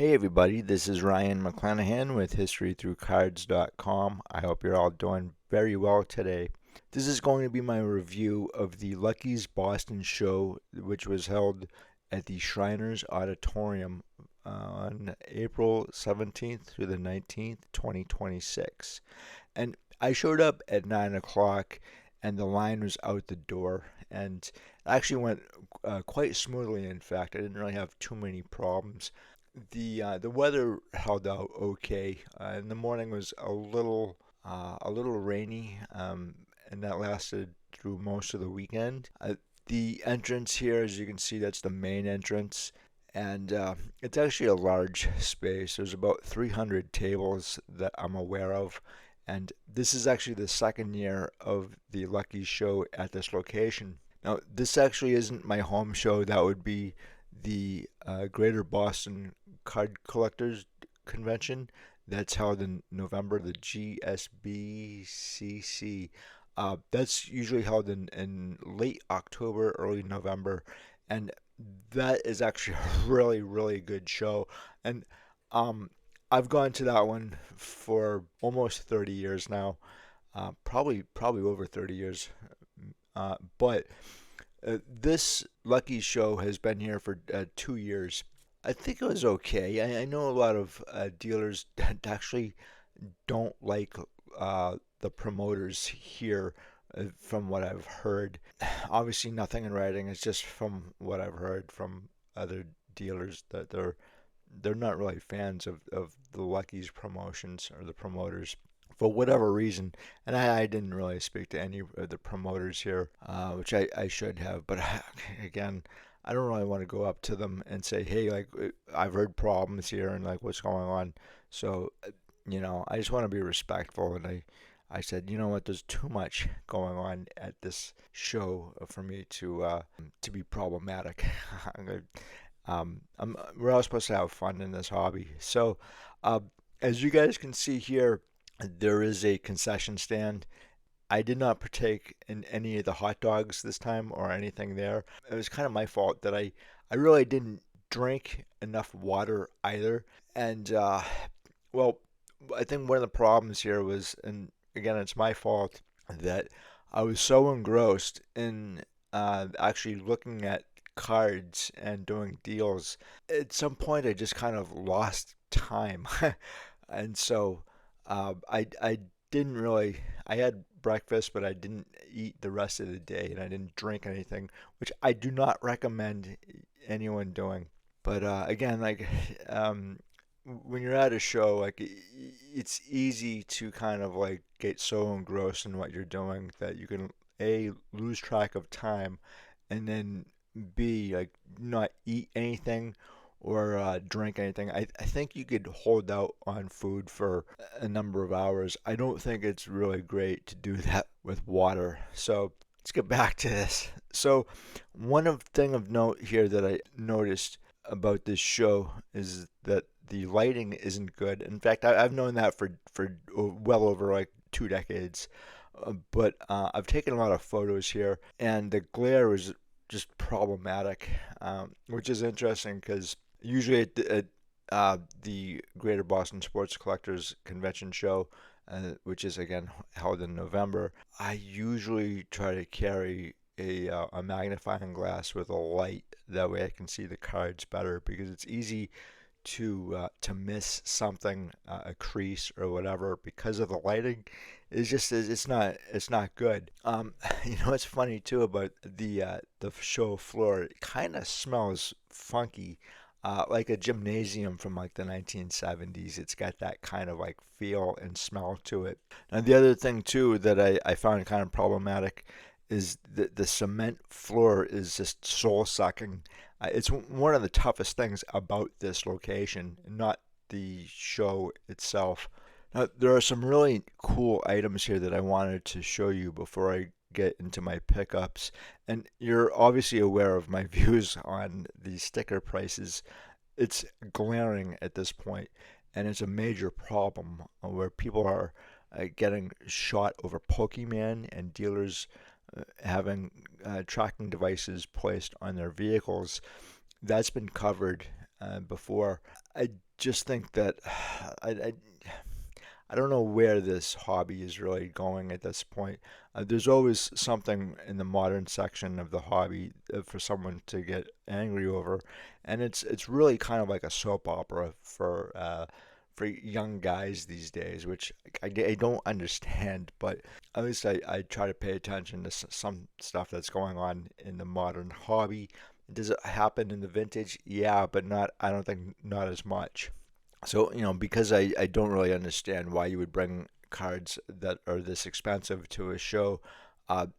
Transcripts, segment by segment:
Hey everybody, this is Ryan McClanahan with HistoryThroughCards.com. I hope you're all doing very well today. This is going to be my review of the Lucky's Boston show, which was held at the Shriners Auditorium on April 17th through the 19th, 2026. And I showed up at 9 o'clock and the line was out the door, and it actually went quite smoothly. In fact, I didn't really have too many problems. The weather held out okay. In the morning was a little rainy, and that lasted through most of the weekend. The entrance here, as you can see, that's the main entrance, and it's actually a large space. There's about 300 tables that I'm aware of, and this is actually the second year of the Lucky Show at this location. Now, this actually isn't my home show. That would be the Greater Boston Card Collectors Convention that's held in November, the GSBCC. That's usually held in late October, early November, and that is actually a really, really good show. And I've gone to that one for almost 30 years now, probably over 30 years. But this Lucky Show has been here for 2 years. I think it was okay. I know a lot of dealers that actually don't like the promoters here, from what I've heard. Obviously, nothing in writing. It's just from what I've heard from other dealers that they're not really fans of the Lucky's promotions or the promoters for whatever reason. And I didn't really speak to any of the promoters here, which I should have. But again, I don't really want to go up to them and say, hey, like, I've heard problems here and like what's going on. So, I just want to be respectful. And I said, you know what, there's too much going on at this show for me to be problematic. We're all supposed to have fun in this hobby. So, uh, as you guys can see here, there is a concession stand. I did not partake in any of the hot dogs this time or anything there. It was kind of my fault that I really didn't drink enough water either. And, well, I think one of the problems here was, and again, it's my fault, that I was so engrossed in actually looking at cards and doing deals. At some point, I just kind of lost time. And so I didn't really, I had breakfast, but I didn't eat the rest of the day and I didn't drink anything, which I do not recommend anyone doing. But again, like, when you're at a show, like, it's easy to kind of like get so engrossed in what you're doing that you can A, lose track of time, and then B, like, not eat anything or drink anything. I think you could hold out on food for a number of hours. I don't think it's really great to do that with water. So let's get back to this. So one thing of note here that I noticed about this show is that the lighting isn't good. In fact, I've known that for well over like 2 decades. But I've taken a lot of photos here, and the glare is just problematic, which is interesting because usually at the Greater Boston Sports Collectors Convention show, which is again held in November, I usually try to carry a magnifying glass with a light. That way I can see the cards better because it's easy to miss something, a crease or whatever, because of the lighting. It's not good. It's funny too about the show floor. It kind of smells funky, like a gymnasium from like the 1970s. It's got that kind of like feel and smell to it. Now the other thing too that I found kind of problematic is the cement floor is just soul sucking. It's one of the toughest things about this location, not the show itself. Now, there are some really cool items here that I wanted to show you before I get into my pickups. And you're obviously aware of my views on the sticker prices. It's glaring at this point, and it's a major problem where people are getting shot over Pokemon and dealers having tracking devices placed on their vehicles. That's been covered before. I just think that I I don't know where this hobby is really going at this point. There's always something in the modern section of the hobby for someone to get angry over, and it's really kind of like a soap opera for young guys these days, which I don't understand. But at least I try to pay attention to some stuff that's going on in the modern hobby. Does it happen in the vintage? Yeah, but not. I don't think not as much. So, because I don't really understand why you would bring cards that are this expensive to a show,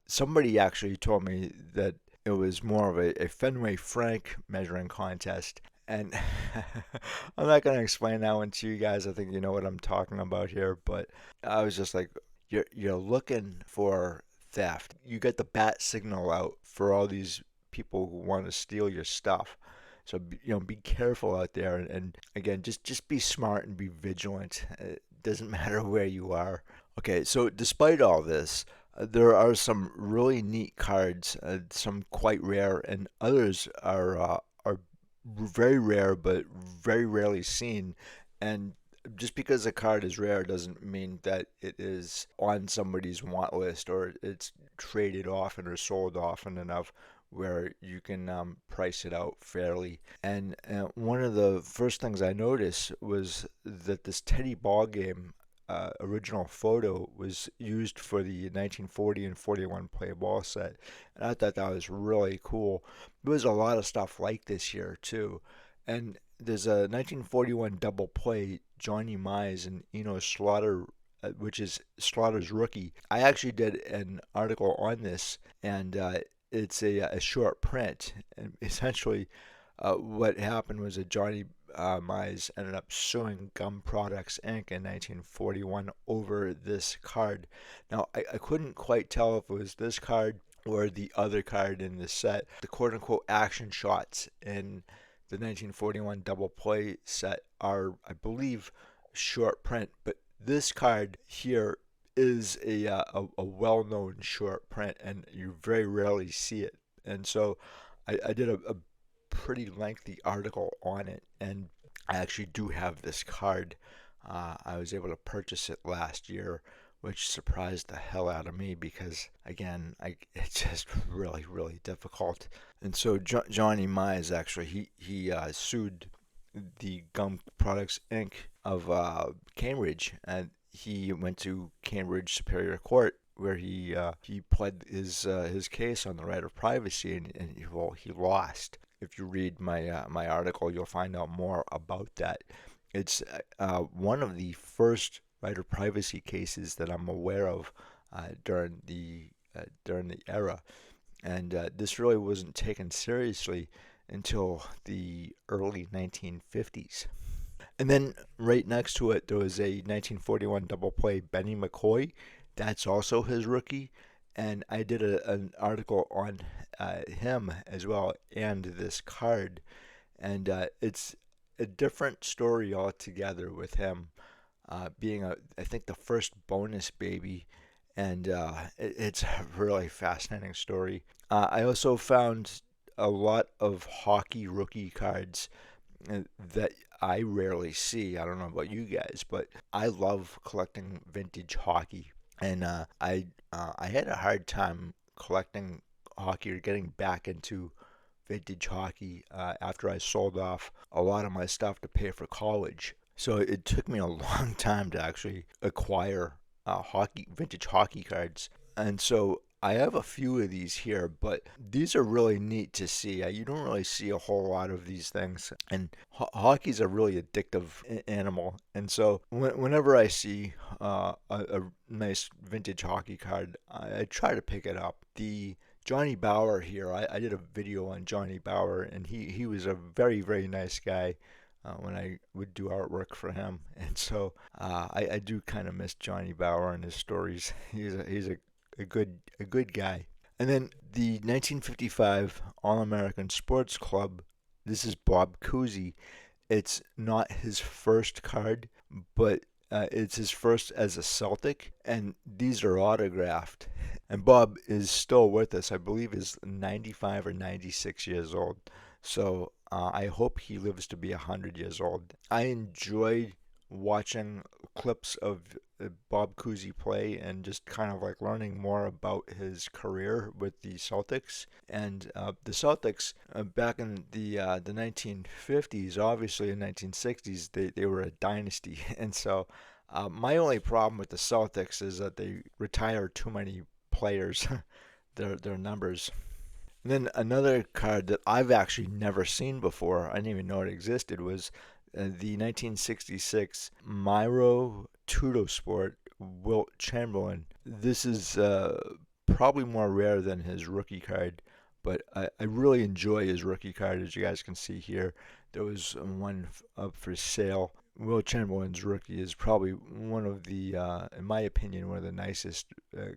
somebody actually told me that it was more of a Fenway Frank measuring contest. And I'm not going to explain that one to you guys. I think you know what I'm talking about here. But I was just like, you're looking for theft. You get the bat signal out for all these people who want to steal your stuff. So be careful out there, and again, just be smart and be vigilant. It doesn't matter where you are. Okay, so despite all this, there are some really neat cards, some quite rare, and others are very rare but very rarely seen. And just because a card is rare doesn't mean that it is on somebody's want list or it's traded often or sold often enough where you can price it out fairly. And one of the first things I noticed was that this Teddy Ball Game original photo was used for the 1940 and 41 play ball set. And I thought that was really cool. There was a lot of stuff like this here too. And there's a 1941 double play, Johnny Mize and Eno Slaughter, which is Slaughter's rookie. I actually did an article on this, and it's a short print. And essentially, what happened was that Johnny Mize ended up suing Gum Products Inc. in 1941 over this card. Now, I couldn't quite tell if it was this card or the other card in the set. The quote-unquote action shots in the 1941 double play set are, I believe, short print, but this card here is a well-known short print, and you very rarely see it. And so I did a pretty lengthy article on it, and I actually do have this card. I was able to purchase it last year, which surprised the hell out of me because, again, it's just really, really difficult. And so Johnny Mize actually he sued the Gum Products Inc. of Cambridge, and he went to Cambridge Superior Court where he pled his case on the right of privacy, and he lost. If you read my article, you'll find out more about that. It's one of the first right of privacy cases that I'm aware of during the era, and this really wasn't taken seriously until the early 1950s. And then right next to it, there was a 1941 double play Benny McCoy. That's also his rookie. And I did an article on him as well and this card. And it's a different story altogether with him being, I think, the first bonus baby. And it's a really fascinating story. I also found a lot of hockey rookie cards that I rarely see. I don't know about you guys, but I love collecting vintage hockey, and I had a hard time collecting hockey or getting back into vintage hockey after I sold off a lot of my stuff to pay for college. So it took me a long time to actually acquire vintage hockey cards, and so I have a few of these here, but these are really neat to see. You don't really see a whole lot of these things, and hockey's a really addictive animal. And so whenever I see a nice vintage hockey card, I try to pick it up. The Johnny Bauer here, I did a video on Johnny Bauer, and he was a very, very nice guy when I would do artwork for him. And so I do kind of miss Johnny Bauer and his stories. He's a good guy. And then the 1955 All-American Sports Club. This is Bob Cousy. It's not his first card, but it's his first as a Celtic, and these are autographed. And Bob is still with us. I believe he's 95 or 96 years old. So I hope he lives to be 100 years old. I enjoyed watching clips of Bob Cousy play and just kind of like learning more about his career with the Celtics. And the Celtics, back in the 1950s, obviously in 1960s, they were a dynasty. And so my only problem with the Celtics is that they retire too many players, their numbers. And then another card that I've actually never seen before, I didn't even know it existed, was the 1966 Miro Sport Wilt Chamberlain. This is probably more rare than his rookie card, but I really enjoy his rookie card, as you guys can see here. There was one up for sale. Will Chamberlain's rookie is probably one of the, in my opinion, one of the nicest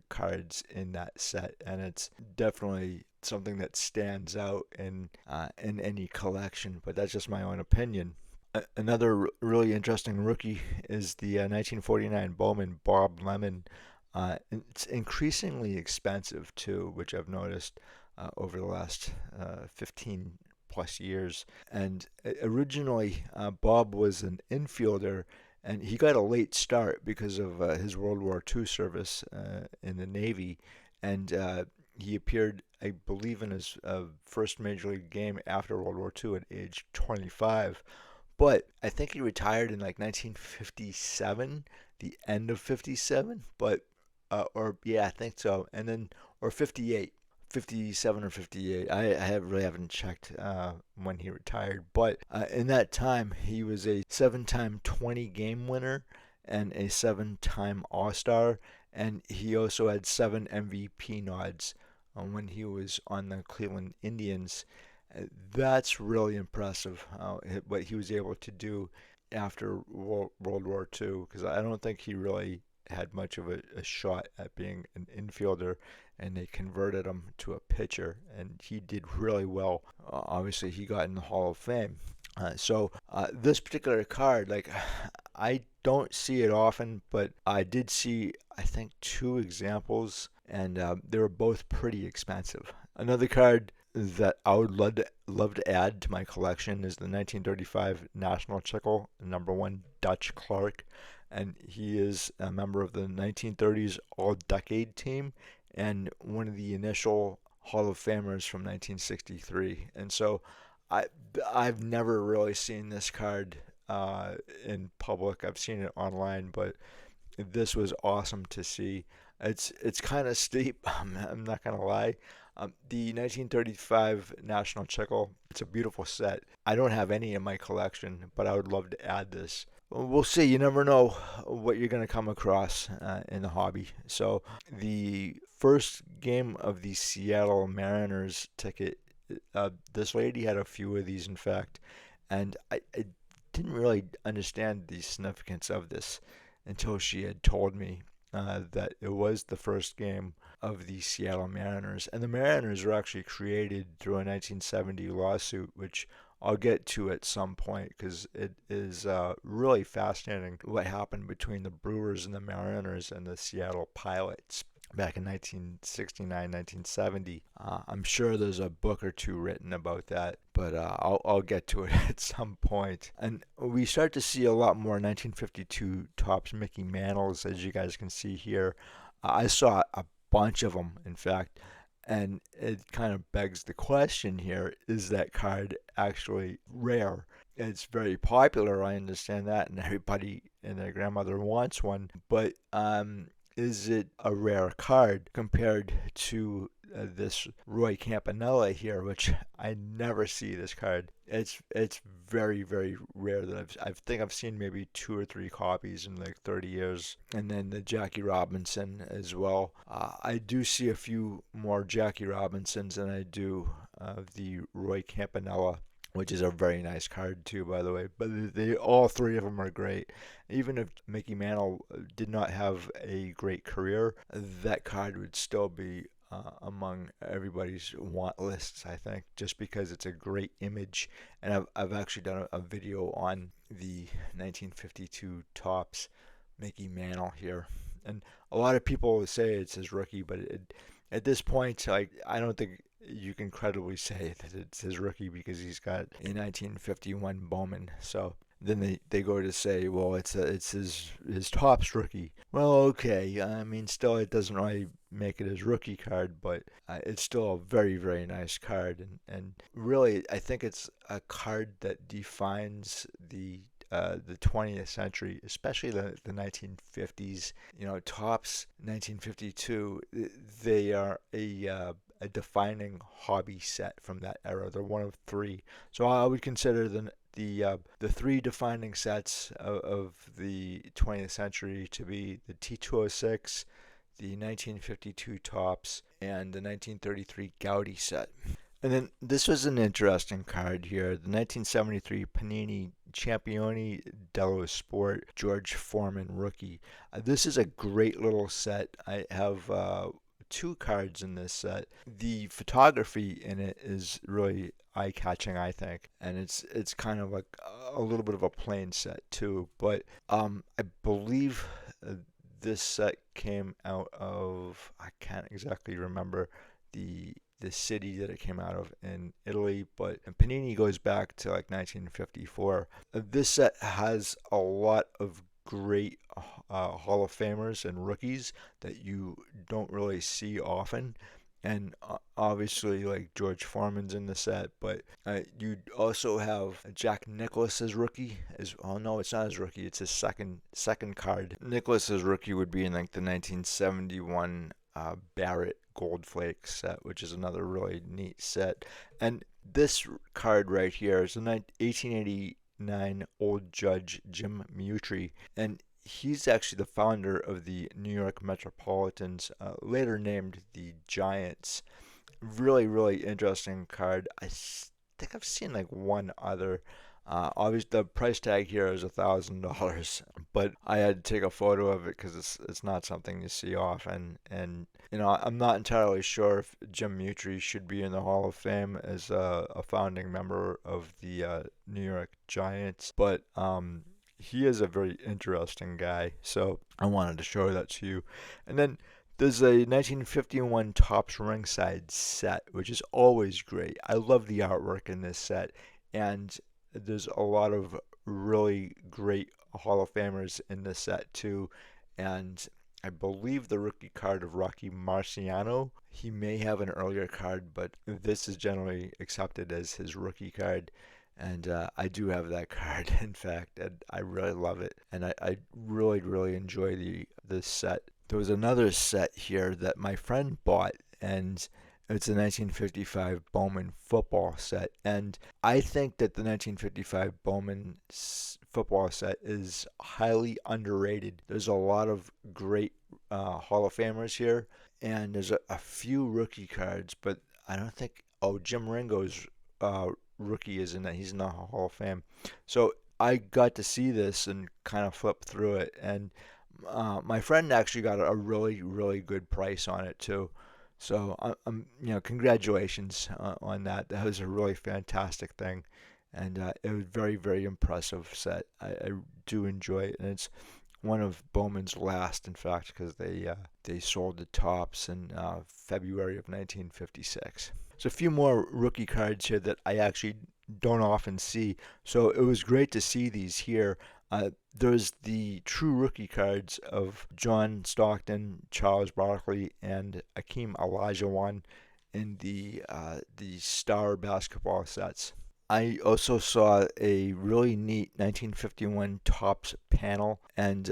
cards in that set, and it's definitely something that stands out in any collection. But that's just my own opinion. Another really interesting rookie is the 1949 Bowman Bob Lemon. It's increasingly expensive too, which I've noticed over the last 15 plus years. And originally, Bob was an infielder, and he got a late start because of his World War II service in the Navy. And he appeared, I believe, in his first major league game after World War II at age 25. But I think he retired in like 1957, the end of 57, but or yeah, I think so. And then or 58, 57 or 58. Really haven't checked when he retired, but in that time he was a seven-time 20 game winner and a seven-time All-Star, and he also had seven MVP nods when he was on the Cleveland Indians. That's really impressive, what he was able to do after World War II, because I don't think he really had much of a shot at being an infielder, and they converted him to a pitcher, and he did really well. Obviously, he got in the Hall of Fame. This particular card, like, I don't see it often, but I did see, I think, two examples, and they were both pretty expensive. Another card that I would love to add to my collection is the 1935 National Chickle, number one Dutch Clark, and he is a member of the 1930s All-Decade team and one of the initial Hall of Famers from 1963. And so I I've never really seen this card in public. I've seen it online, but this was awesome to see. It's kind of steep. I'm not gonna lie. The 1935 National Chickle, it's a beautiful set. I don't have any in my collection, but I would love to add this. We'll see. You never know what you're going to come across in the hobby. So the first game of the Seattle Mariners ticket, this lady had a few of these, in fact, and I didn't really understand the significance of this until she had told me that it was the first game of the Seattle Mariners. And the Mariners were actually created through a 1970 lawsuit, which I'll get to at some point because it is really fascinating what happened between the Brewers and the Mariners and the Seattle Pilots back in 1969, 1970. I'm sure there's a book or two written about that, but I'll get to it at some point. And we start to see a lot more 1952 Topps Mickey Mantles, as you guys can see here. I saw a bunch of them, in fact, and it kind of begs the question here, is that card actually rare? It's very popular, I understand that, and everybody and their grandmother wants one, but is it a rare card compared to this Roy Campanella here, which I never see this card. It's very very rare that I think I've seen maybe two or three copies in like 30 years, and then the Jackie Robinson as well. I do see a few more Jackie Robinsons than I do the Roy Campanella, which is a very nice card too, by the way. But they all three of them are great. Even if Mickey Mantle did not have a great career, that card would still be among everybody's want lists, I think, just because it's a great image. And I've actually done a video on the 1952 Topps Mickey Mantle here. And a lot of people say it's his rookie, but at this point, like, I don't think you can credibly say that it's his rookie because he's got a 1951 Bowman. So then they go to say, well, it's his Topps rookie. Well, okay. I mean, still, it doesn't really make it his rookie card, but it's still a very, very nice card. And really, I think it's a card that defines the 20th century, especially the 1950s. You know, Topps 1952, they are a defining hobby set from that era. They're one of three. So I would consider the three defining sets of the 20th century to be the T206, the 1952 Topps, and the 1933 Gaudi set. And then this was an interesting card here. The 1973 Panini Championi dello Sport George Foreman rookie. This is a great little set. I have two cards in this set. The photography in it is really eye-catching, I think, and it's kind of like a little bit of a plain set too. But I believe this set came out of, I can't exactly remember the city that it came out of in Italy, but Panini goes back to like 1954. This set has a lot of great Hall of Famers and rookies that you don't really see often. And obviously, like George Foreman's in the set, but you also have Jack Nicklaus's rookie. Oh no, it's not his rookie. It's his second card. Nicklaus's rookie would be in like the 1971 Barrett Gold Flake set, which is another really neat set. And this card right here is the 1889 Old Judge Jim Mutry, and he's actually the founder of the New York Metropolitans, later named the Giants. Really, really interesting card. Think I've seen like one other. Obviously, the price tag here is $1,000, but I had to take a photo of it because it's not something you see often. And you know, I'm not entirely sure if Jim Mutry should be in the Hall of Fame as a founding member of the New York Giants, but he is a very interesting guy, so I wanted to show that to you. And then there's a 1951 Topps Ringside set, which is always great. I love the artwork in this set, and there's a lot of really great Hall of Famers in this set too. And I believe the rookie card of Rocky Marciano, he may have an earlier card, but this is generally accepted as his rookie card. And I do have that card, in fact, and I really love it. And I really, really enjoy this set. There was another set here that my friend bought, and it's a 1955 Bowman football set. And I think that the 1955 Bowman football set is highly underrated. There's a lot of great Hall of Famers here, and there's a few rookie cards, but I don't think, oh, Jim Ringo's rookie is in that. He's in the Hall of Fame. So I got to see this and kind of flip through it, and my friend actually got a really, really good price on it too. So congratulations on that. That was a really fantastic thing, and it was very, very impressive set. I do enjoy it, and it's one of Bowman's last, in fact, because they sold the Topps in February of 1956. So a few more rookie cards here that I actually don't often see. So it was great to see these here. There's the true rookie cards of John Stockton, Charles Barkley, and Akeem Olajuwon in the Star basketball sets. I also saw a really neat 1951 Topps panel, and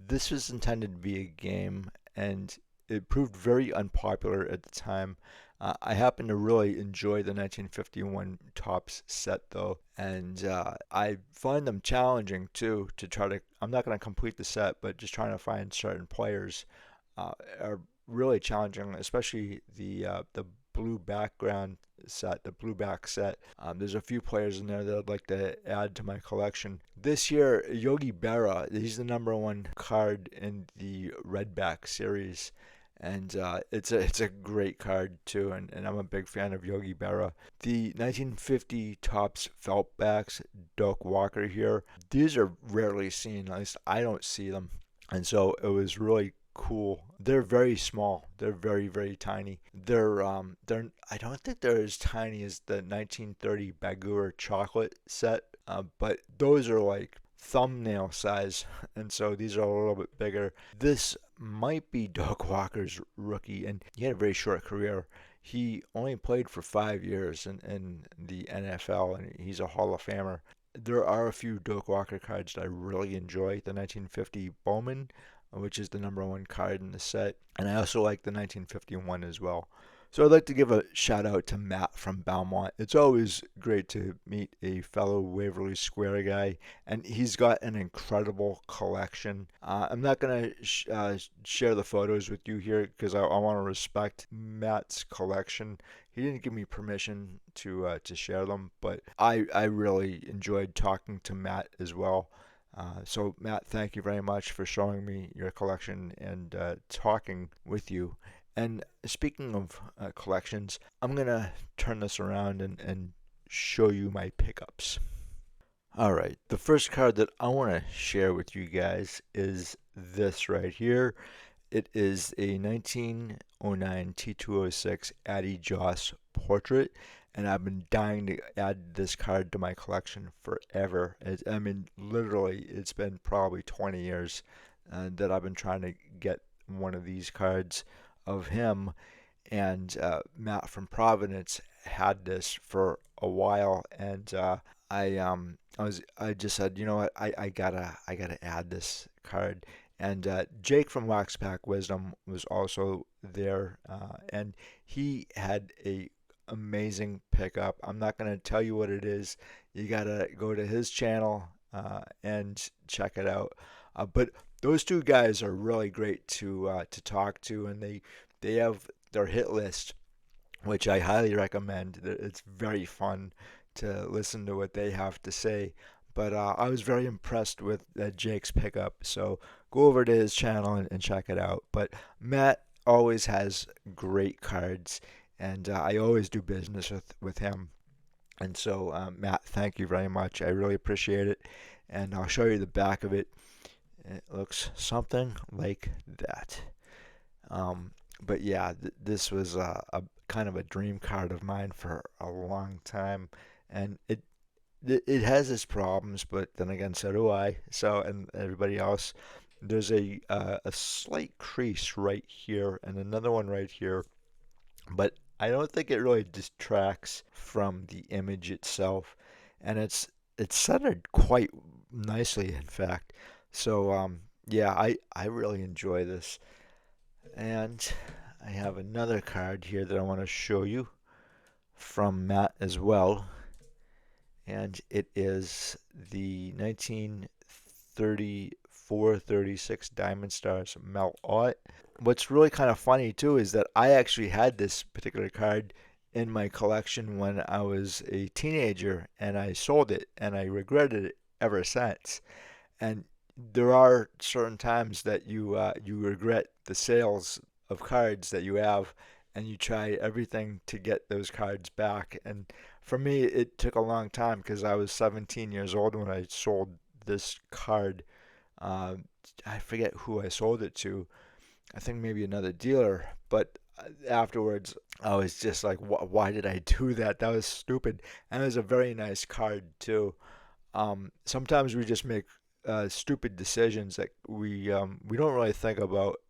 this was intended to be a game, and it proved very unpopular at the time. I happen to really enjoy the 1951 Topps set though, and I find them challenging too to try to. I'm not going to complete the set, but just trying to find certain players are really challenging, especially the blue background set, the blue back set. There's a few players in there that I'd like to add to my collection. This year, Yogi Berra, he's the number one card in the Redback series. And it's a great card too, and I'm a big fan of Yogi Berra. The 1950 Topps felt backs, Doak Walker here. These are rarely seen, at least I don't see them. And so it was really cool. They're very small. They're very, very tiny. They're I don't think they're as tiny as the 1930 Bagura chocolate set, but those are like thumbnail size, and so these are a little bit bigger. This might be Doak Walker's rookie, and he had a very short career. He only played for 5 years in the NFL, and he's a Hall of Famer. There are a few Doak Walker cards that I really enjoy. The 1950 Bowman, which is the number one card in the set, and I also like the 1951 as well. So I'd like to give a shout out to Matt from Belmont. It's always great to meet a fellow Waverly Square guy, and he's got an incredible collection. I'm not going to share the photos with you here because I want to respect Matt's collection. He didn't give me permission to share them, but I really enjoyed talking to Matt as well. So Matt, thank you very much for showing me your collection and talking with you. And speaking of collections, I'm going to turn this around and show you my pickups. All right, the first card that I want to share with you guys is this right here. It is a 1909 T206 Addie Joss portrait, and I've been dying to add this card to my collection forever. I mean, literally, it's been probably 20 years that I've been trying to get one of these cards of him, and Matt from Providence had this for a while, and I just said, you know what, I gotta add this card. And Jake from Waxpack Wisdom was also there, and he had a amazing pickup. I'm not gonna tell you what it is. You gotta go to his channel and check it out. But those two guys are really great to talk to, and they have their hit list, which I highly recommend. It's very fun to listen to what they have to say. But I was very impressed with Jake's pickup, so go over to his channel and check it out. But Matt always has great cards, and I always do business with him. And so, Matt, thank you very much. I really appreciate it. And I'll show you the back of it. It looks something like that. But yeah, this was a kind of a dream card of mine for a long time, and it has its problems, but then again, so do I. So and everybody else. There's a slight crease right here and another one right here, but I don't think it really distracts from the image itself, and it's centered quite nicely, in fact. So yeah, I really enjoy this, and I have another card here that I want to show you from Matt as well, and it is the 1934-36 Diamond Stars Melt Art. What's really kind of funny too is that I actually had this particular card in my collection when I was a teenager, and I sold it, and I regretted it ever since. And there are certain times that you regret the sales of cards that you have, and you try everything to get those cards back. And for me, it took a long time because I was 17 years old when I sold this card. Uh, I forget who I sold it to. I think maybe another dealer, but afterwards I was just like, why did I do that? That was stupid. And it was a very nice card too. Sometimes we just make stupid decisions that we don't really think about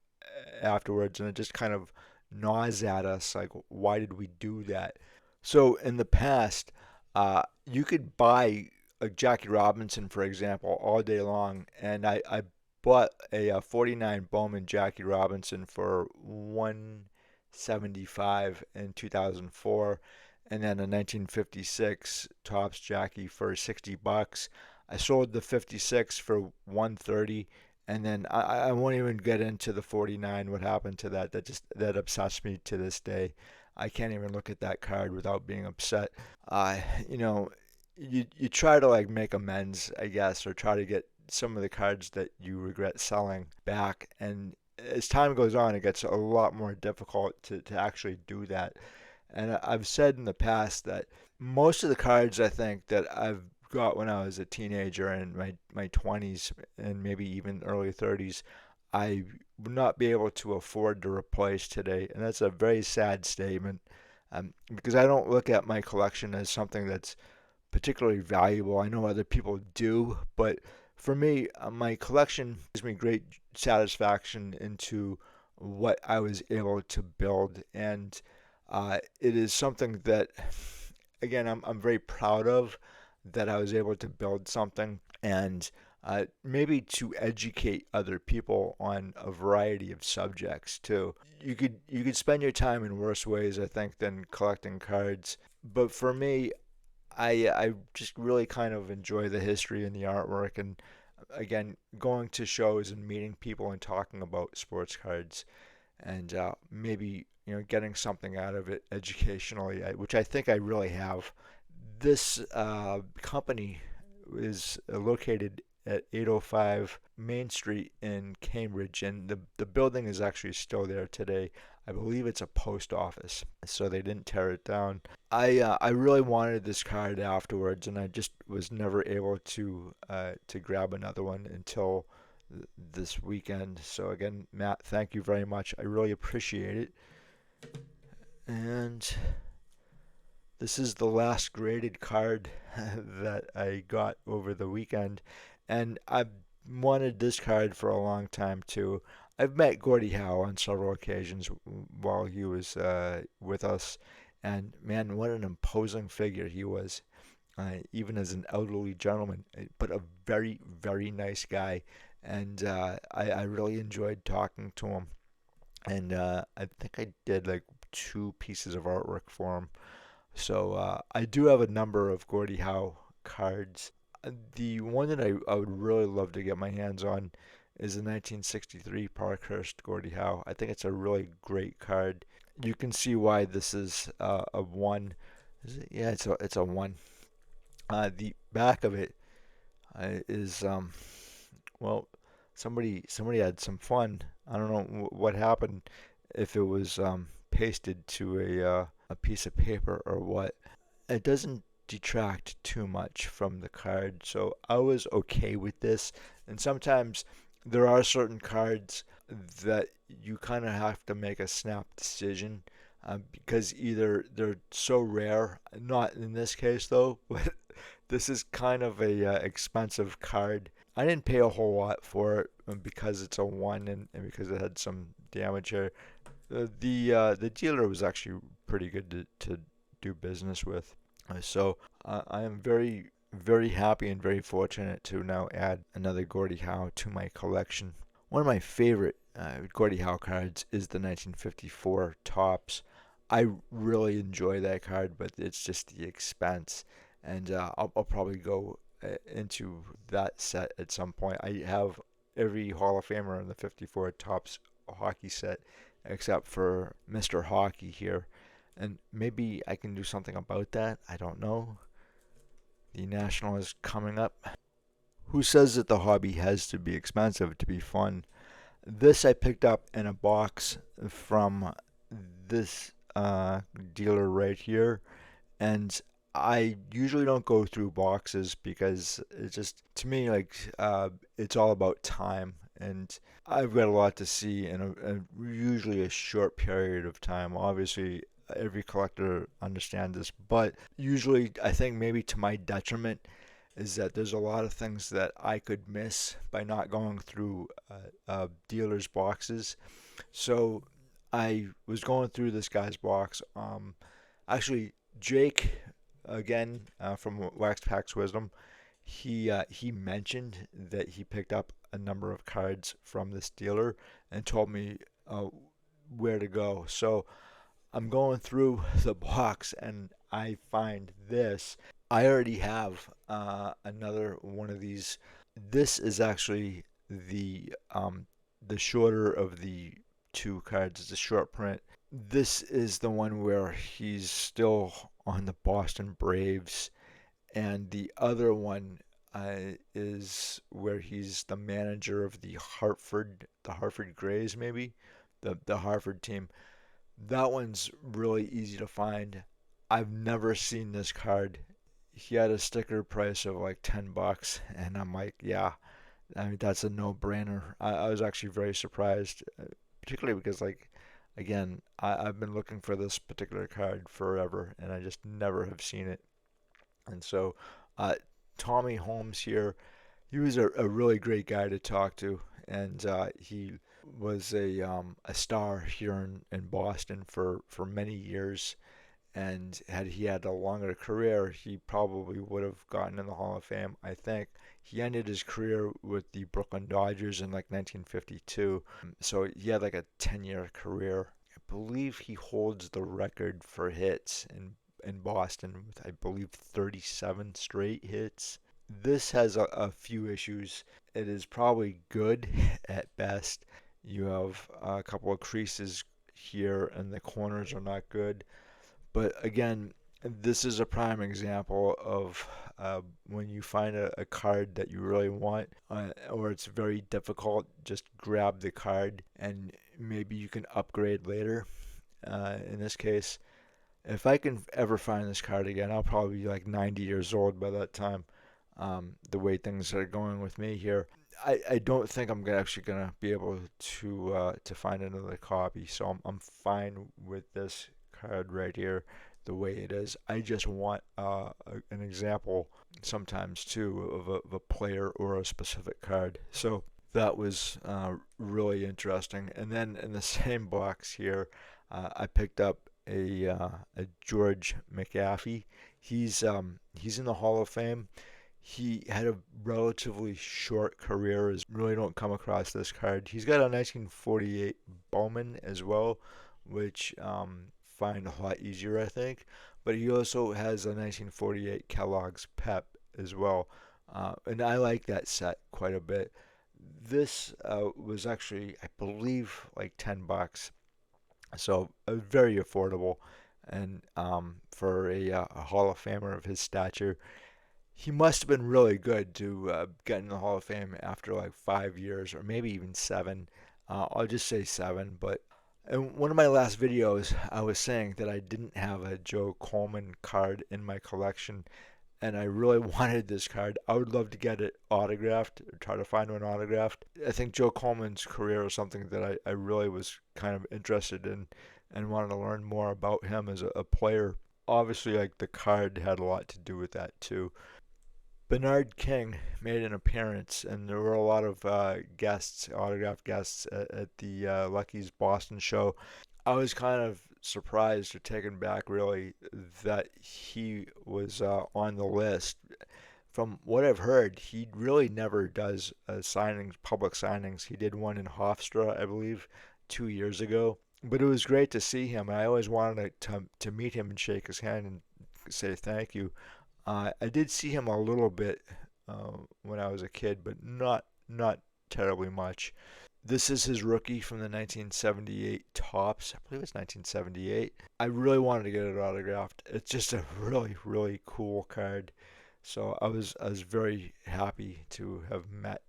afterwards, and it just kind of gnaws at us. Like, why did we do that? So in the past, you could buy a Jackie Robinson, for example, all day long, and I bought a 49 Bowman Jackie Robinson for 175 in 2004, and then a 1956 Topps Jackie for $60. I sold the 56 for 130, and then I won't even get into the 49. What happened to that? That upsets me to this day. I can't even look at that card without being upset. You know, you try to like make amends, I guess, or try to get some of the cards that you regret selling back. And as time goes on, it gets a lot more difficult to actually do that. And I've said in the past that most of the cards I think that I've got when I was a teenager in my 20s and maybe even early 30s, I would not be able to afford to replace today. And that's a very sad statement, because I don't look at my collection as something that's particularly valuable. I know other people do, but for me, my collection gives me great satisfaction into what I was able to build, and it is something that, again, I'm very proud of, that I was able to build something, and maybe to educate other people on a variety of subjects too. You could spend your time in worse ways, I think, than collecting cards. But for me, I just really kind of enjoy the history and the artwork, and again, going to shows and meeting people and talking about sports cards, and maybe getting something out of it educationally, which I think I really have. This company is located at 805 Main Street in Cambridge, and the building is actually still there today. I believe it's a post office, so they didn't tear it down. I really wanted this card afterwards, and I just was never able to grab another one until this weekend. So again, Matt, thank you very much. I really appreciate it. And this is the last graded card that I got over the weekend, and I've wanted this card for a long time too. I've met Gordie Howe on several occasions while he was with us, and man, what an imposing figure he was, even as an elderly gentleman, but a very, very nice guy. And I really enjoyed talking to him. And I think I did like two pieces of artwork for him. So I do have a number of Gordie Howe cards. The one that I would really love to get my hands on is the 1963 Parkhurst Gordie Howe. I think it's a really great card. You can see why this is a one. Is it? Yeah, it's a one. The back of it is well, somebody had some fun. I don't know what happened, if it was pasted to a piece of paper or what. It doesn't detract too much from the card, so I was okay with this. And sometimes there are certain cards that you kind of have to make a snap decision, because either they're so rare, not in this case though, but this is kind of a expensive card. I didn't pay a whole lot for it, because it's a one, and because it had some damage here. The dealer was actually pretty good to do business with. So I am very, very happy and very fortunate to now add another Gordie Howe to my collection. One of my favorite Gordie Howe cards is the 1954 Topps. I really enjoy that card, but it's just the expense, and I'll probably go into that set at some point. I have every Hall of Famer in the 54 Topps hockey set except for Mr. Hockey here. And maybe I can do something about that. I don't know. The National is coming up. Who says that the hobby has to be expensive to be fun? This I picked up in a box from this dealer right here, and I usually don't go through boxes because it's just, to me, like, it's all about time, and I've got a lot to see in usually a short period of time. Obviously, every collector understands this, but usually I think maybe to my detriment is that there's a lot of things that I could miss by not going through dealers' boxes. So I was going through this guy's box. Actually, Jake, again, from Wax Packs Wisdom, he mentioned that he picked up a number of cards from this dealer and told me where to go. So I'm going through the box and I find this. I already have another one of these. This is actually the shorter of the two cards. It's a short print. This is the one where he's still on the Boston Braves, and the other one is where he's the manager of the Hartford Grays, maybe the Hartford team. That one's really easy to find. I've never seen this card. He had a sticker price of like $10, and I'm like, yeah, I mean, that's a no-brainer. I was actually very surprised, particularly because, like, again, I've been looking for this particular card forever, and I just never have seen it. And so, uh, Tommy Holmes here, he was a really great guy to talk to, and he was a star here in Boston for many years. And had he had a longer career, he probably would have gotten in the Hall of Fame, I think. He ended his career with the Brooklyn Dodgers in like 1952. So he had like a 10-year career. I believe he holds the record for hits in Boston with, I believe, 37 straight hits. This has a few issues. It is probably good at best. You have a couple of creases here, and the corners are not good. But again, this is a prime example of when you find a card that you really want, or it's very difficult, just grab the card and maybe you can upgrade later. In this case, if I can ever find this card again, I'll probably be like 90 years old by that time. The way things are going with me here, I don't think I'm actually gonna be able to find another copy. So I'm fine with this card right here, the way it is. I just want an example sometimes too of a player or a specific card. So that was really interesting. And then in the same box here, I picked up a George McAfee. He's in the Hall of Fame. He had a relatively short career, as really don't come across this card. He's got a 1948 Bowman as well, which find a lot easier, I think. But he also has a 1948 Kellogg's Pep as well, and I like that set quite a bit. This was actually, I believe, like $10, so very affordable. And for a Hall of Famer of his stature, he must have been really good to get in the Hall of Fame after like 5 years or maybe even seven. I'll just say seven. But in one of my last videos, I was saying that I didn't have a Joe Coleman card in my collection, and I really wanted this card. I would love to get it autographed, or try to find one autographed. I think Joe Coleman's career was something that I really was kind of interested in and wanted to learn more about him as a player. Obviously, like the card had a lot to do with that too. Bernard King made an appearance, and there were a lot of guests, autographed guests, at the Lucky's Boston show. I was kind of surprised or taken back, really, that he was on the list. From what I've heard, he really never does signings, public signings. He did one in Hofstra, I believe, 2 years ago. But it was great to see him. I always wanted to meet him and shake his hand and say thank you. I did see him a little bit when I was a kid, but not terribly much. This is his rookie from the 1978 Tops. I believe it's 1978. I really wanted to get it autographed. It's just a really cool card. So I was very happy to have met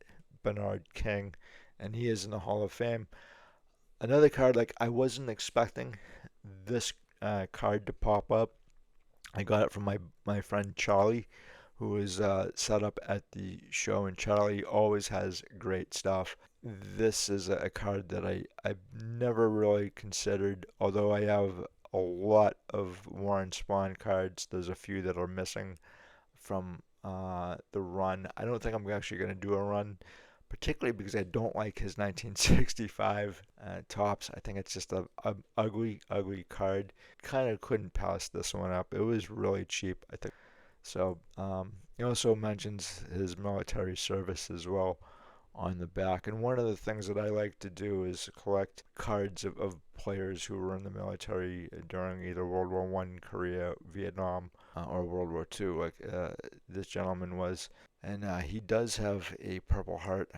Bernard King, and he is in the Hall of Fame. Another card, like, I wasn't expecting this card to pop up. I got it from my friend Charlie, who was set up at the show, and Charlie always has great stuff. This is a card that I've never really considered, although I have a lot of Warren Spahn cards. There's a few that are missing from the run. I don't think I'm actually going to do a run, particularly because I don't like his 1965 Tops. I think it's just a ugly card. Kind of couldn't pass this one up. It was really cheap, I think. So he also mentions his military service as well on the back. And one of the things that I like to do is collect cards of players who were in the military during either World War One, Korea, Vietnam, or World War Two, like this gentleman was. And he does have a Purple Heart.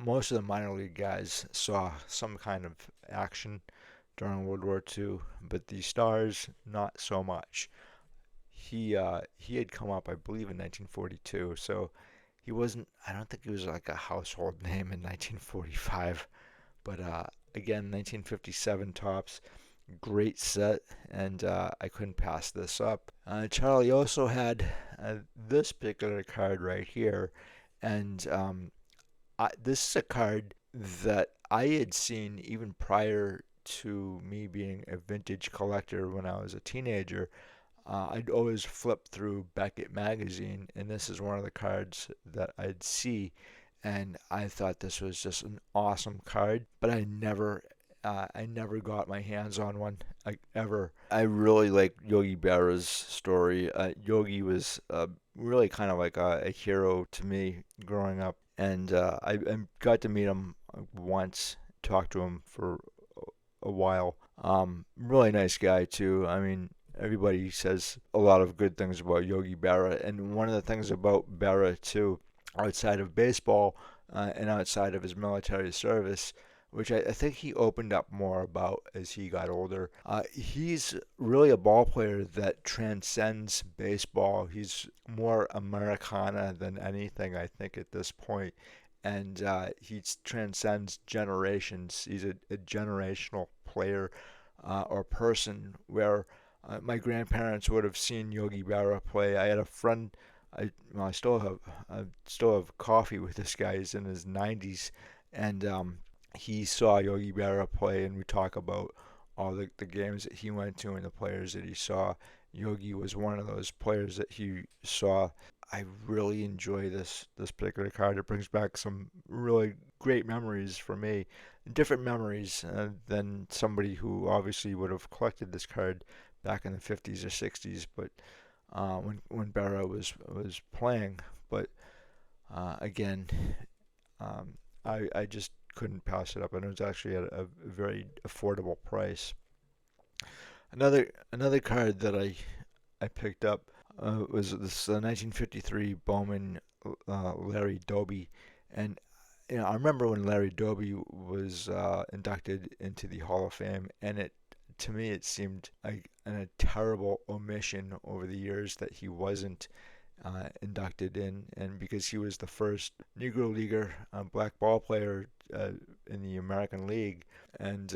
Most of the minor league guys saw some kind of action during World War Two, but the Stars, not so much. He had come up, I believe, in 1942, so he wasn't. I don't think he was like a household name in 1945, but again, 1957 Tops, great set, and I couldn't pass this up. Charlie also had this particular card right here, and This is a card that I had seen even prior to me being a vintage collector when I was a teenager. I'd always flip through Beckett magazine, and this is one of the cards that I'd see, and I thought this was just an awesome card, but I never got my hands on one, like, ever. I really like Yogi Berra's story. Yogi was really kind of like a hero to me growing up, and I got to meet him once, talk to him for a while. Really nice guy too. I mean, everybody says a lot of good things about Yogi Berra, and one of the things about Berra too, outside of baseball and outside of his military service, which I think he opened up more about as he got older. He's really a ball player that transcends baseball. He's more Americana than anything, I think, at this point. And he transcends generations. He's a generational player or person where my grandparents would have seen Yogi Berra play. I had a friend. Well, I still have coffee with this guy. He's in his 90s, and he saw Yogi Berra play, and we talk about all the games that he went to and the players that he saw. Yogi was one of those players that he saw. I really enjoy this particular card. It brings back some really great memories for me, different memories than somebody who obviously would have collected this card back in the 50s or 60s, but when Berra was playing. But again, I just couldn't pass it up, and it was actually at a very affordable price. Another card that I picked up was this 1953 Bowman Larry Doby, and I remember when Larry Doby was inducted into the Hall of Fame, and it to me it seemed like a terrible omission over the years that he wasn't inducted in, and because he was the first Negro Leaguer, black ball player in the American League, and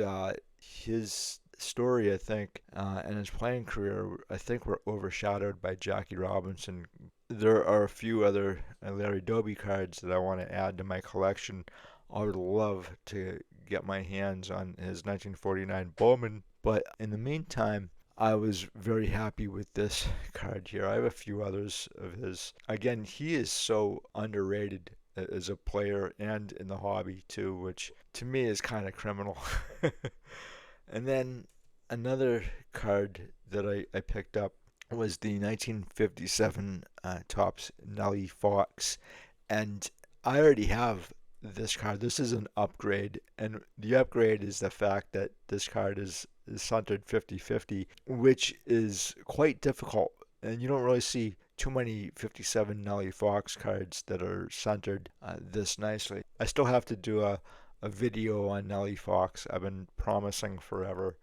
his story, I think, and his playing career, I think, were overshadowed by Jackie Robinson. There are a few other Larry Doby cards that I want to add to my collection. I would love to get my hands on his 1949 Bowman, but in the meantime, I was very happy with this card here. I have a few others of his. Again, he is so underrated as a player and in the hobby too, which to me is kind of criminal. And then another card that I picked up was the 1957 Topps Nellie Fox, and I already have this card. This is an upgrade, and the upgrade is the fact that this card is centered 50-50, which is quite difficult, and you don't really see too many 57 Nellie Fox cards that are centered this nicely. I still have to do a video on Nellie Fox. I've been promising forever,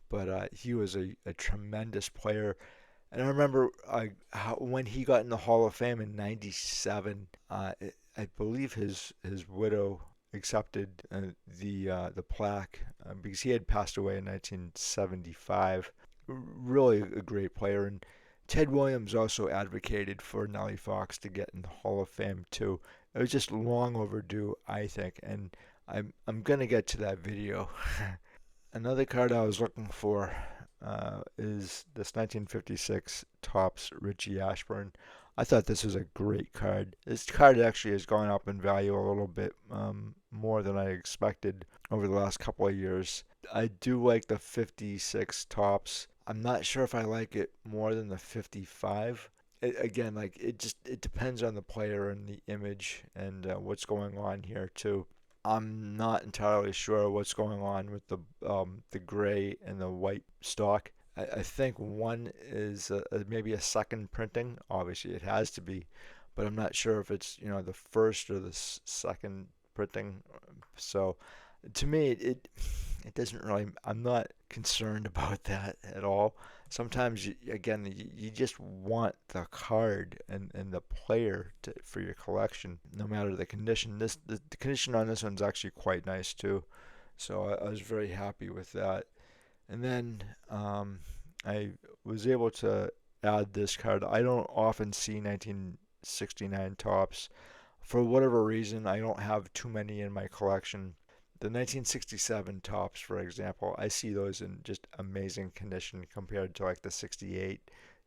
but he was a tremendous player. And I remember when he got in the Hall of Fame in '97, I believe his widow accepted the plaque because he had passed away in 1975. Really a great player, and Ted Williams also advocated for Nellie Fox to get in the Hall of Fame too. It was just long overdue, I think, and I'm gonna get to that video. Another card I was looking for is this 1956 Topps Richie Ashburn. I thought this was a great card. This card actually has gone up in value a little bit more than I expected over the last couple of years. I do like the 56 Topps. I'm not sure if I like it more than the 55. Again, like it depends on the player and the image and what's going on here too. I'm not entirely sure what's going on with the gray and the white stock. I think one is maybe a second printing. Obviously, it has to be, but I'm not sure if it's the first or the second printing. So, to me, it doesn't really. I'm not concerned about that at all. Sometimes, again, you just want the card and the player for your collection, no matter the condition. The condition on this one's actually quite nice too, so I was very happy with that. And then I was able to add this card. I don't often see 1969 Topps For whatever reason, I don't have too many in my collection. The 1967 tops, for example, I see those in just amazing condition compared to like the 68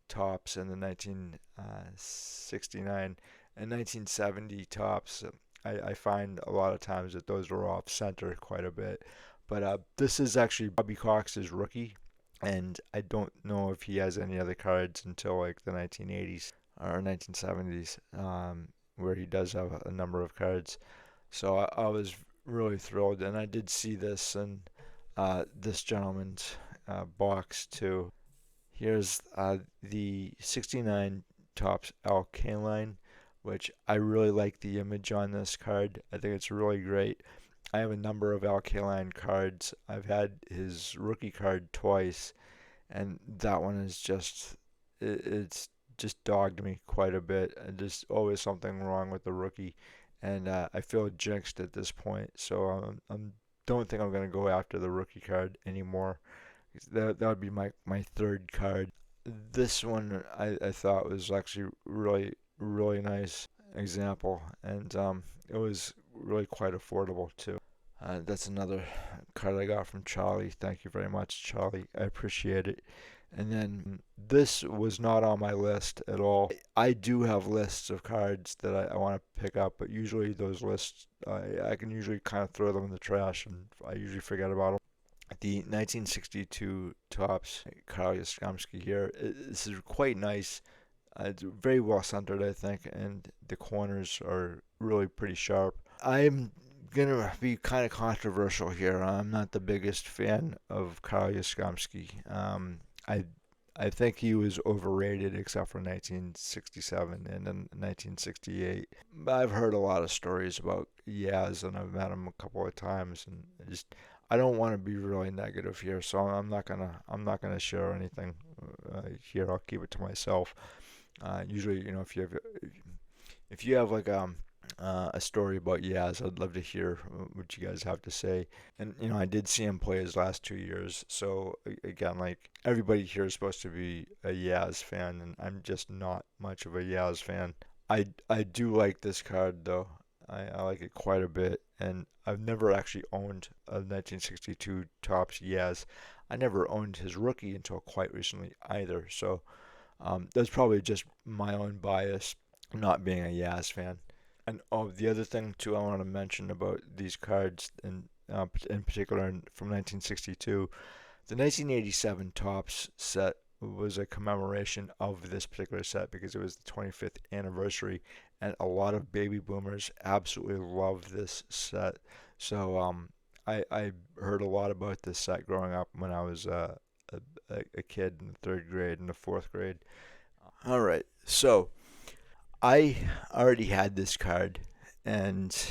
tops and the 1969 and 1970 tops. I find a lot of times that those are off center quite a bit. But this is actually Bobby Cox's rookie, and I don't know if he has any other cards until like the 1980s or 1970s, where he does have a number of cards. So I was really thrilled, and I did see this in this gentleman's box too. Here's the 69 Topps Alkaline, which I really like the image on this card. I think it's really great. I have a number of Alkaline cards. I've had his rookie card twice, and that one is just it's just dogged me quite a bit. And there's always something wrong with the rookie, and I feel jinxed at this point. So I'm don't think I'm gonna go after the rookie card anymore. That would be my third card. This one I thought was actually really nice example, and it was really quite affordable too. That's another card I got from Charlie. Thank you very much, Charlie. I appreciate it. And then this was not on my list at all. I do have lists of cards that I want to pick up, but usually those lists, I can usually kind of throw them in the trash, and I usually forget about them. The 1962 Topps Carl Yastrzemski here. This is quite nice. It's very well centered, I think, and the corners are really pretty sharp. I'm gonna be kind of controversial here. I'm not the biggest fan of Carl Yastrzemski. I I think he was overrated except for 1967 and then 1968. I've heard a lot of stories about Yaz, and I've met him a couple of times, and I don't want to be really negative here, so I'm not gonna share anything here. I'll keep it to myself. Usually, if you have like a story about Yaz, I'd love to hear what you guys have to say. And I did see him play his last 2 years, so again, like everybody here is supposed to be a Yaz fan, and I'm just not much of a Yaz fan. I do like this card though. I like it quite a bit, and I've never actually owned a 1962 Topps Yaz. I never owned his rookie until quite recently either, so that's probably just my own bias, not being a Yaz fan. And the other thing too I want to mention about these cards, in particular from 1962, the 1987 Topps set was a commemoration of this particular set because it was the 25th anniversary, and a lot of baby boomers absolutely love this set. So I heard a lot about this set growing up when I was a kid in the third grade and the fourth grade. All right, so I already had this card, and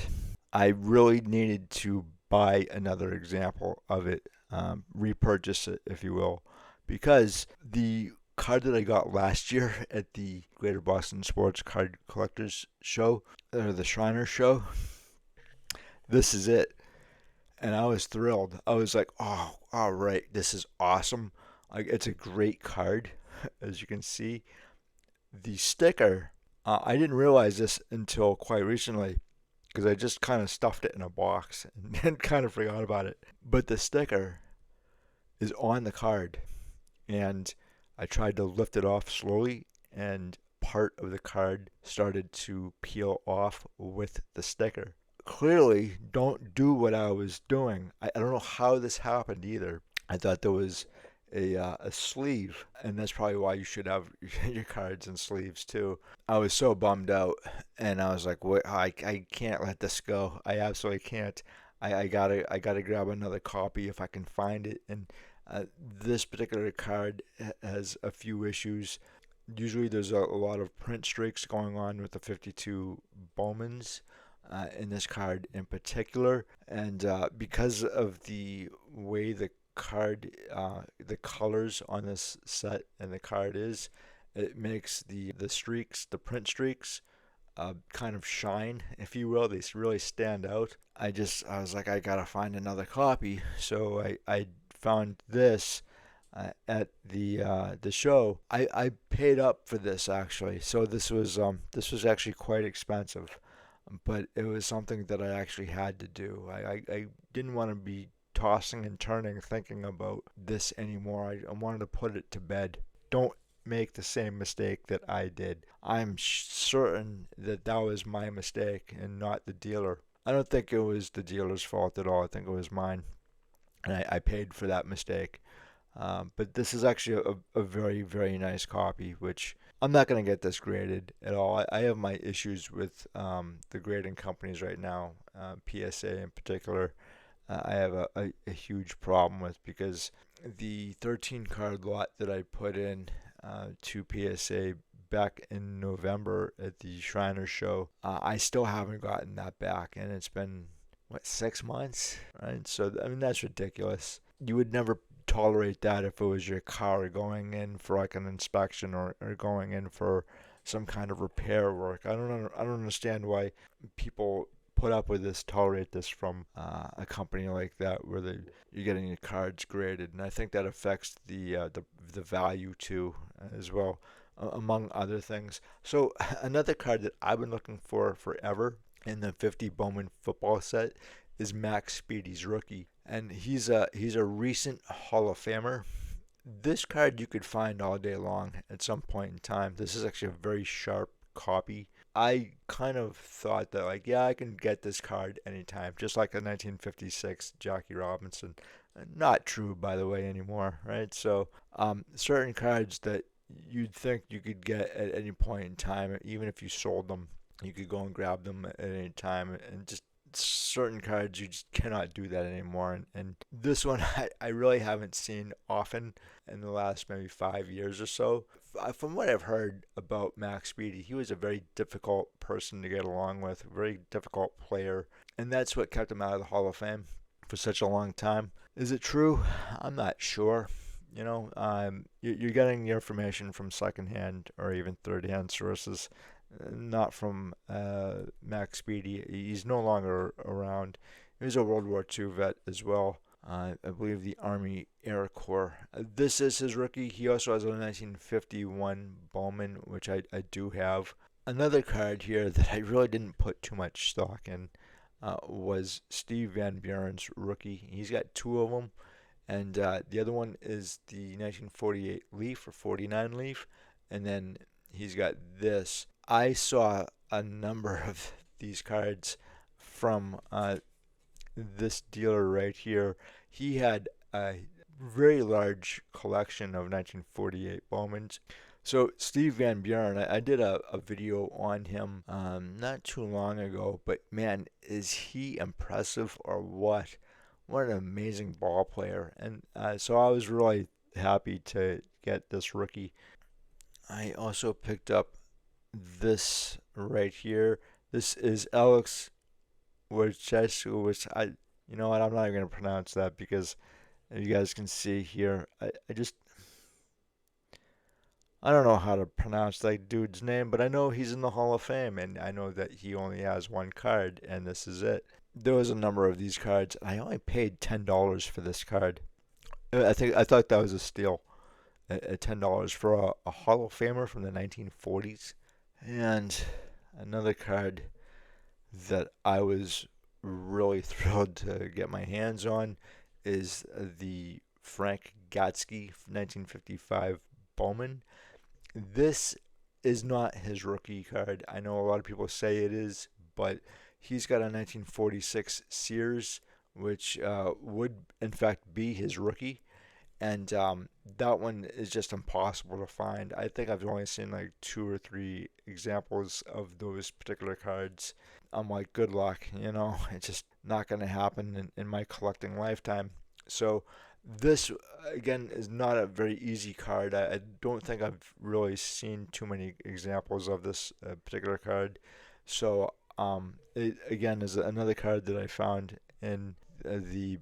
I really needed to buy another example of it, repurchase it, if you will, because the card that I got last year at the Greater Boston Sports Card Collectors Show, or the Shriners Show, this is it. And I was thrilled. I was like, oh, all right, this is awesome. Like, it's a great card, as you can see. The sticker, I didn't realize this until quite recently because I just kind of stuffed it in a box and then kind of forgot about it. But the sticker is on the card, and I tried to lift it off slowly, and part of the card started to peel off with the sticker. Clearly, don't do what I was doing. I don't know how this happened either. I thought there was a sleeve, and that's probably why you should have your cards in sleeves too. I was so bummed out, and I was like, "What? I can't let this go. I absolutely can't. I gotta grab another copy if I can find it." And this particular card has a few issues. Usually, there's a lot of print streaks going on with the 52 Bowmans. In this card in particular, and because of the way the colors on this set and the card it makes the streaks, the print streaks, kind of shine, if you will. They really stand out. I was like, I gotta find another copy, so I found this. At the show, I paid up for this actually, so this was actually quite expensive. but it was something that I actually had to do. I didn't want to be tossing and turning thinking about this anymore. I wanted to put it to bed. Don't make the same mistake that I did. I'm certain that that was my mistake and not the dealer. I don't think it was the dealer's fault at all. I think it was mine, and I paid for that mistake. But this is actually a very, very nice copy, which I'm not going to get this graded at all. I have my issues with the grading companies right now, PSA in particular. I have a huge problem with, because the 13 card lot that I put in to PSA back in November at the Shriners show, I still haven't gotten that back, and it's been, what, 6 months, right? So I mean, that's ridiculous. You would never tolerate that if it was your car going in for like an inspection, or going in for some kind of repair work. I don't understand why people put up with this, tolerate this from a company like that, where you're getting your cards graded, and I think that affects the value too, as well, among other things. So another card that I've been looking for forever in the 50 Bowman football set is Max Speedy's rookie, and he's a recent Hall of Famer. This card you could find all day long at some point in time. This is actually a very sharp copy. I kind of thought that, like, yeah, I can get this card anytime, just like a 1956 Jackie Robinson. Not true, by the way, anymore, right? So, certain cards that you'd think you could get at any point in time, even if you sold them, you could go and grab them at any time, and just certain cards you just cannot do that anymore. And this one I really haven't seen often in the last maybe 5 years or so. From what I've heard about Max Speedy, he was a very difficult person to get along with, a very difficult player, and that's what kept him out of the Hall of Fame for such a long time. Is it true? I'm not sure. You're getting the information from secondhand or even third-hand sources, not from Max Speedy. He's no longer around. He was a World War II vet as well. I believe the Army Air Corps. This is his rookie. He also has a 1951 Bowman, which I do have. Another card here that I really didn't put too much stock in was Steve Van Buren's rookie. He's got two of them, and the other one is the 1948 Leaf or 49 Leaf, and then he's got this. I saw a number of these cards from this dealer right here. He had a very large collection of 1948 Bowmans. So Steve Van Buren, I did a video on him not too long ago, but man, is he impressive or what? What an amazing ball player. And so I was really happy to get this rookie. I also picked up this right here. This is Alex Wojcicki, which you know what, I'm not even going to pronounce that, because you guys can see here, I don't know how to pronounce that dude's name, but I know he's in the Hall of Fame, and I know that he only has one card, and this is it. There was a number of these cards, and I only paid $10 for this card. I thought that was a steal, at $10 for a Hall of Famer from the 1940s. And another card that I was really thrilled to get my hands on is the Frank Gatsky 1955 Bowman. This is not his rookie card. I know a lot of people say it is, but he's got a 1946 Sears, which would in fact be his rookie, and that one is just impossible to find. I think I've only seen like 2 or 3 examples of those particular cards. I'm like, good luck, it's just not going to happen in my collecting lifetime. So this again is not a very easy card. I don't think I've really seen too many examples of this particular card. So it again is another card that I found in the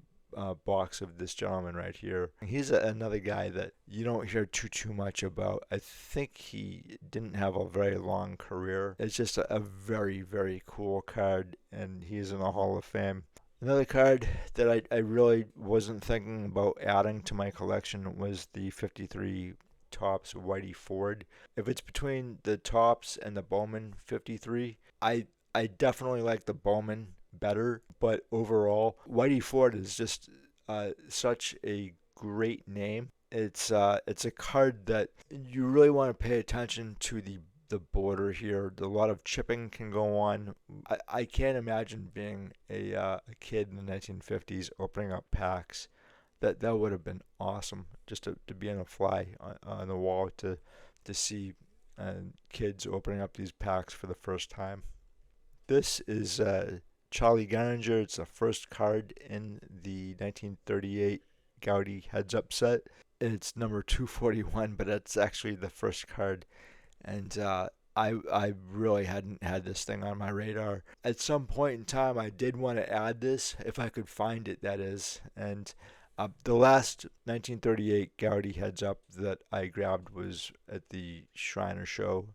box of this gentleman right here. He's another guy that you don't hear too much about. I think he didn't have a very long career. It's just a very, very cool card, and he's in the Hall of Fame. Another card that I really wasn't thinking about adding to my collection was the 53 Topps Whitey Ford. If it's between the Topps and the Bowman 53, I definitely like the Bowman better, but overall, Whitey Ford is just such a great name. It's a card that you really want to pay attention to the border here. A lot of chipping can go on. I can't imagine being a kid in the 1950s opening up packs. That would have been awesome just to be on a fly on the wall to see kids opening up these packs for the first time. This is Charlie Garinger. It's the first card in the 1938 Gaudy Heads Up set. It's number 241, but it's actually the first card. And I really hadn't had this thing on my radar. At some point in time, I did want to add this, if I could find it, that is. And the last 1938 Gaudy Heads Up that I grabbed was at the Shriners show,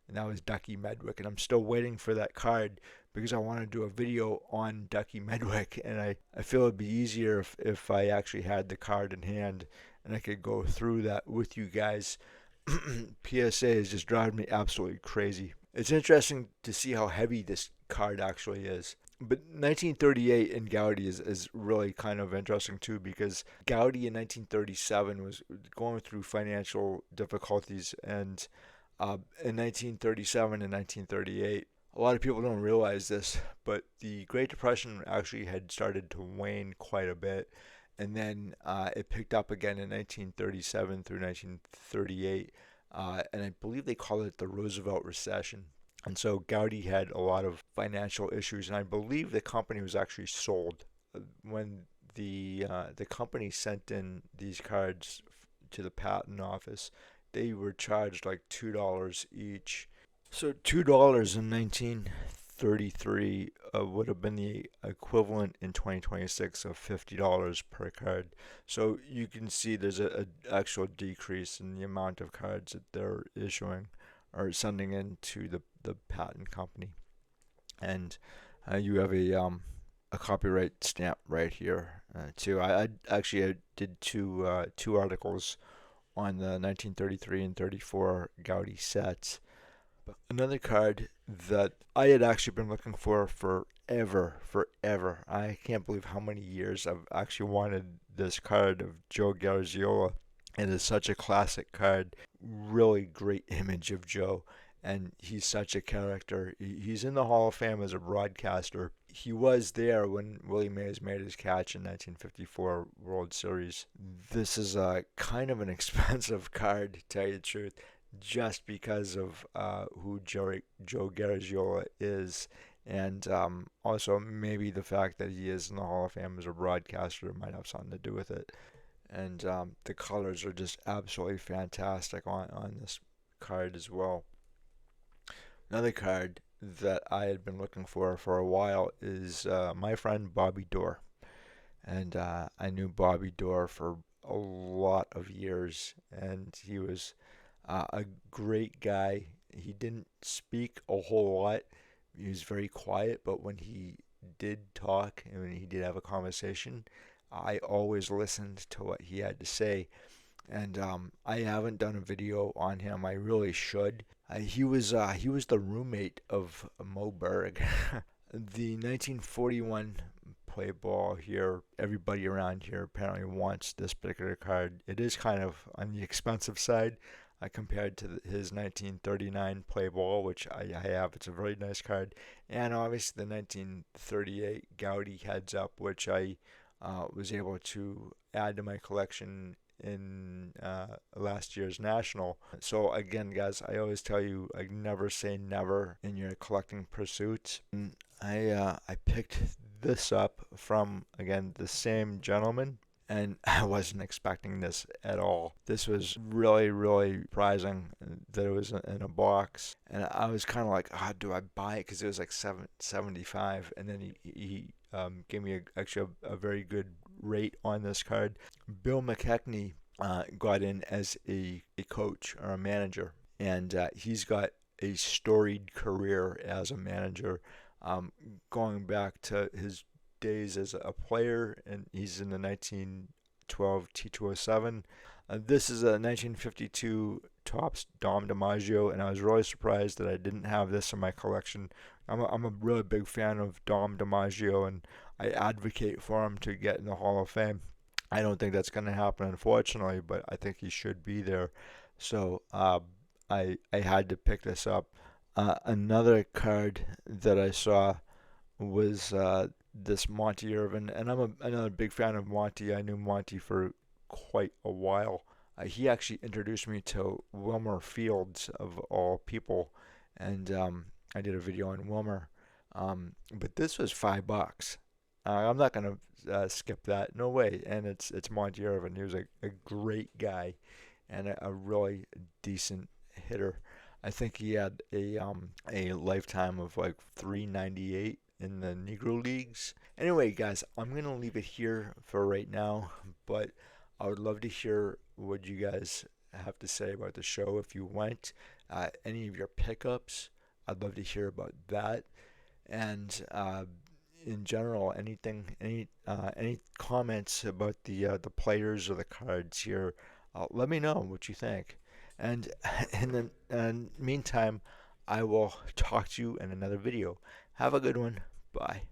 and that was Ducky Medwick. And I'm still waiting for that card because I want to do a video on Ducky Medwick, and I feel it'd be easier if I actually had the card in hand and I could go through that with you guys. PSA is just driving me absolutely crazy. It's interesting to see how heavy this card actually is. But 1938 in Gaudy is really kind of interesting too, because Gaudy in 1937 was going through financial difficulties, and in 1937 and 1938, a lot of people don't realize this, but the Great Depression actually had started to wane quite a bit, and then it picked up again in 1937 through 1938, and I believe they call it the Roosevelt recession. And so Gaudy had a lot of financial issues, and I believe the company was actually sold. When the company sent in these cards to the patent office, they were charged like $2 each. So $2 in 1933 would have been the equivalent in 2026 of $50 per card. So you can see there's a actual decrease in the amount of cards that they're issuing or sending in to the patent company. And you have a copyright stamp right here too. I did two articles on the 1933 and 34 Gaudy sets. Another card that I had actually been looking for forever. I can't believe how many years I've actually wanted this card of Joe Garagiola. It is such a classic card. Really great image of Joe, and he's such a character. He's in the Hall of Fame as a broadcaster. He was there when Willie Mays made his catch in 1954 World Series. This is a kind of an expensive card, to tell you the truth, just because of who Joe Garagiola is, and also maybe the fact that he is in the Hall of Fame as a broadcaster might have something to do with it. And the colors are just absolutely fantastic on this card as well. Another card that I had been looking for a while is my friend Bobby Dorr. And I knew Bobby Dorr for a lot of years, and he was a great guy. He didn't speak a whole lot. He was very quiet, but when he did talk and when he did have a conversation, I always listened to what he had to say. And I haven't done a video on him. I really should. He was the roommate of Mo Berg. The 1941 play ball here. Everybody around here apparently wants this particular card. It is kind of on the expensive side compared to his 1939 play ball, which I have. It's a very nice card. And obviously the 1938 Gaudy Heads Up, which I was able to add to my collection in last year's national. So again, guys, I always tell you, I never say never in your collecting pursuits. And I picked this up from, again, the same gentleman, and I wasn't expecting this at all. This was really, really surprising that it was in a box, and I was kind of like, do I buy it? Because it was like $7.75, and then he gave me actually a very good rate on this card. Bill McKechnie got in as a coach or a manager, and he's got a storied career as a manager, going back to his days as a player, and he's in the 1912 T207. This is a 1952 Topps Dom DiMaggio, and I was really surprised that I didn't have this in my collection. I'm a really big fan of Dom DiMaggio, and I advocate for him to get in the Hall of Fame. I don't think that's going to happen, unfortunately, but I think he should be there. So I had to pick this up. Another card that I saw was this Monty Irvin, and another big fan of Monty. I knew Monty for quite a while. He actually introduced me to Wilmer Fields of all people, and I did a video on Wilmer. But this was $5. I'm not gonna skip that. No way. And it's Monty Irvin. He was a great guy and a really decent hitter. I think he had a lifetime of like 398 in the Negro Leagues. Anyway, guys, I'm gonna leave it here for right now, but I would love to hear what you guys have to say about the show if you went. Any of your pickups, I'd love to hear about that. And in general, any comments about the players or the cards here, let me know what you think. And in the meantime, I will talk to you in another video. Have a good one. Bye.